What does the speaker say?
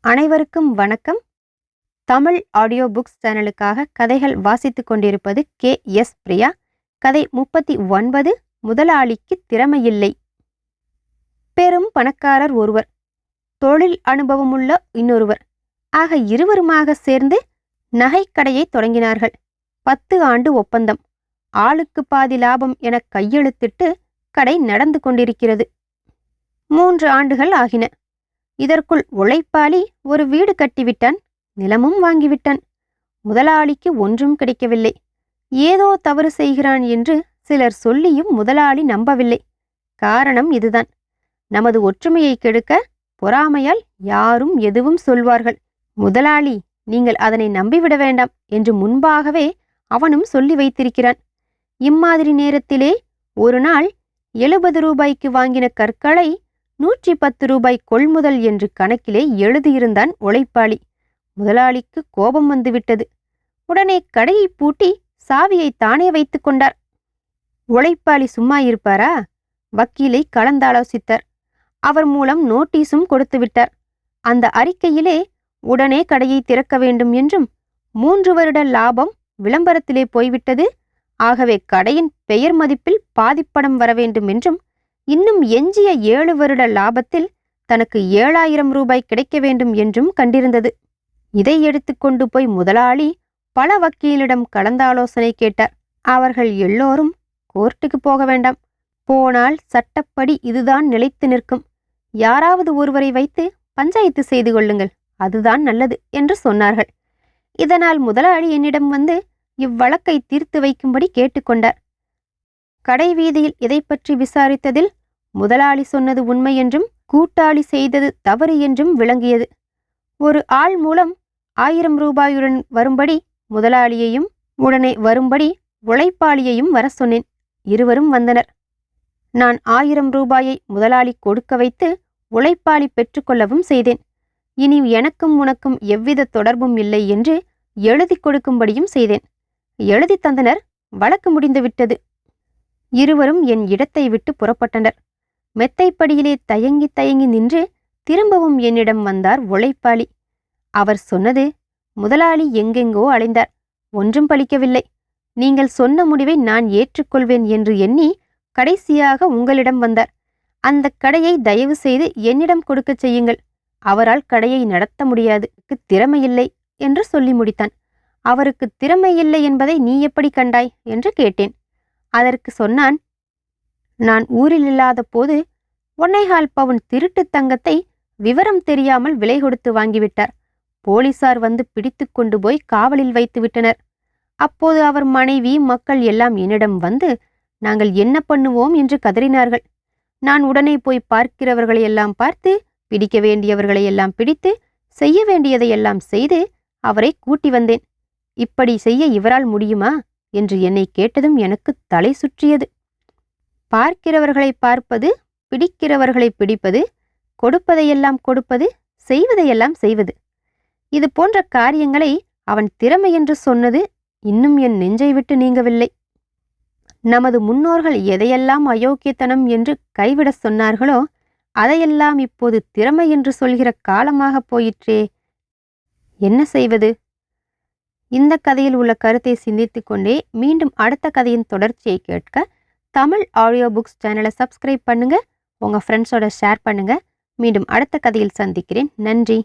அனைவருக்கும் வணக்கம். Tamil audio books சேனலுக்காக கதைகள் வாசித்துக் கொண்டிருப்பது கே.எஸ். பிரியா. கதை 39. முதலாளிக்கு திறமையில்லை. பெரும் பணக்காரர் ஒருவர், தொழில் அனுபவமுள்ள இன்னொருவர் ஆக இருவருமாக சேர்ந்து நகைக்கடையை தொடங்கினார்கள். 10 ஆண்டு ஒப்பந்தம், ஆளுக்கு பாதி லாபம் என கையெழுத்திட்டு கடை நடந்து கொண்டிருக்கிறது. 3 ஆண்டுகள் ஆகின. இதற்குள் உழைப்பாளி ஒரு வீடு கட்டிவிட்டான், நிலமும் வாங்கிவிட்டான். முதலாளிக்கு ஒன்றும் கிடைக்கவில்லை. ஏதோ தவறு செய்கிறான் என்று சிலர் சொல்லியும் முதலாளி நம்பவில்லை. காரணம் இதுதான்: நமது ஒற்றுமையை கெடுக்க பொறாமையால் யாரும் எதுவும் சொல்வார்கள். முதலாளி, நீங்கள் அதனை நம்பிவிட வேண்டாம் என்று முன்பாகவே அவனும் சொல்லி வைத்திருக்கிறான். இம்மாதிரி நேரத்திலே ஒரு நாள் 70 ரூபாய்க்கு வாங்கின கற்களை 110 ரூபாய் கொள்முதல் என்று கணக்கிலே எழுதியிருந்தான் உழைப்பாளி. முதலாளிக்கு கோபம் வந்துவிட்டது. உடனே கடையை பூட்டி சாவியை தானே வைத்துக் கொண்டார். உழைப்பாளி சும்மா இருப்பாரா? வக்கீலை கலந்தாலோசித்தார். அவர் மூலம் நோட்டீஸும் கொடுத்து விட்டார். அந்த அறிக்கையிலே உடனே கடையை திறக்க வேண்டும் என்றும், 3 வருட லாபம் விளம்பரத்திலே போய்விட்டது, ஆகவே கடையின் பெயர் மதிப்பில் பாதிப்படம் வர வேண்டும் என்றும், இன்னும் எஞ்சிய 7 வருட லாபத்தில் தனக்கு 7000 ரூபாய் கிடைக்க வேண்டும் என்றும் கண்டிருந்தது. இதை எடுத்துக்கொண்டு போய் முதலாளி பல வக்கீலிடம் கலந்தாலோசனை கேட்டார். அவர்கள் எல்லோரும் கோர்ட்டுக்கு போக வேண்டாம், போனால் சட்டப்படி இதுதான் நிலைத்து நிற்கும், யாராவது ஒருவரை வைத்து பஞ்சாயத்து செய்து கொள்ளுங்கள், அதுதான் நல்லது என்று சொன்னார்கள். இதனால் முதலாளி என்னிடம் வந்து இவ்வழக்கை தீர்த்து வைக்கும்படி கேட்டுக்கொண்டார். கடை வீதியில் இதை பற்றி விசாரித்ததில் முதலாளி சொன்னது உண்மை என்றும் கூட்டாளி செய்தது தவறு என்றும் விளங்கியது. ஒரு ஆள் மூலம் 1000 ரூபாயுடன் வரும்படி முதலாளியையும், உடனே வரும்படி உழைப்பாளியையும் வர சொன்னேன். இருவரும் வந்தனர். நான் 1000 ரூபாயை முதலாளி கொடுக்க வைத்து உழைப்பாளி பெற்றுக்கொள்ளவும் செய்தேன். இனி எனக்கும் உனக்கும் எவ்வித தொடர்பும் இல்லை என்று எழுதி கொடுக்கும்படியும் செய்தேன். எழுதி தந்தனர். வழக்கு முடிந்துவிட்டது. இருவரும் என் இடத்தை விட்டு புறப்பட்டனர். மெத்தைப்படியிலே தயங்கி தயங்கி நின்று திரும்பவும் என்னிடம் வந்தார் உழைப்பாளி. அவர் சொன்னது: முதலாளி எங்கெங்கோ அலைந்தார், ஒன்றும் பலிக்கவில்லை. நீங்கள் சொன்ன முடிவை நான் ஏற்றுக்கொள்வேன் என்று எண்ணி கடைசியாக உங்களிடம் வந்தார். அந்த கடையை தயவு செய்து என்னிடம் கொடுக்கச் செய்யுங்கள். அவரால் கடையை நடத்த முடியாது, திறமையில்லை என்று சொல்லி முடித்தான். அவருக்கு திறமையில்லை என்பதை நீ எப்படி கண்டாய் என்று கேட்டேன். அதற்கு சொன்னான்: நான் ஊரில் இல்லாத போது 1.25 பவுன் திருட்டு தங்கத்தை விவரம் தெரியாமல் விலை கொடுத்து வாங்கிவிட்டார். போலீசார் வந்து பிடித்து கொண்டு போய் காவலில் வைத்து விட்டனர். அப்போது அவர் மனைவி, மக்கள் எல்லாம் என்னிடம் வந்து நாங்கள் என்ன பண்ணுவோம் என்று கதறினார்கள். நான் உடனே போய் பார்க்கிறவர்களையெல்லாம் பார்த்து, பிடிக்க வேண்டியவர்களையெல்லாம் பிடித்து, செய்ய வேண்டியதையெல்லாம் செய்து அவரை கூட்டி வந்தேன். இப்படி செய்ய இவரால் முடியுமா என்று என்னை கேட்டதும் எனக்கு தலை சுற்றியது. பார்க்கிறவர்களை பார்ப்பது, பிடிக்கிறவர்களை பிடிப்பது, கொடுப்பதையெல்லாம் கொடுப்பது, செய்வதையெல்லாம் செய்வது, இது போன்ற காரியங்களை அவன் திறமை என்று சொன்னது இன்னும் என் நெஞ்சை விட்டு நீங்கவில்லை. நமது முன்னோர்கள் எதையெல்லாம் அயோக்கியத்தனம் என்று கைவிடச் சொன்னார்களோ அதையெல்லாம் இப்போது திறமை என்று சொல்கிற காலமாக போயிற்றே. என்ன செய்வது? இந்த கதையில் உள்ள கருத்தை சிந்தித்துக் கொண்டே மீண்டும் அடுத்த கதையின் தொடர்ச்சியை கேட்க தமிழ் ஆடியோ புக்ஸ் சேனலை சப்ஸ்கிரைப் பண்ணுங்க, உங்க ஃப்ரெண்ட்ஸோட ஷேர் பண்ணுங்க. மீண்டும் அடுத்த கதையில் சந்திக்கிறேன். நன்றி.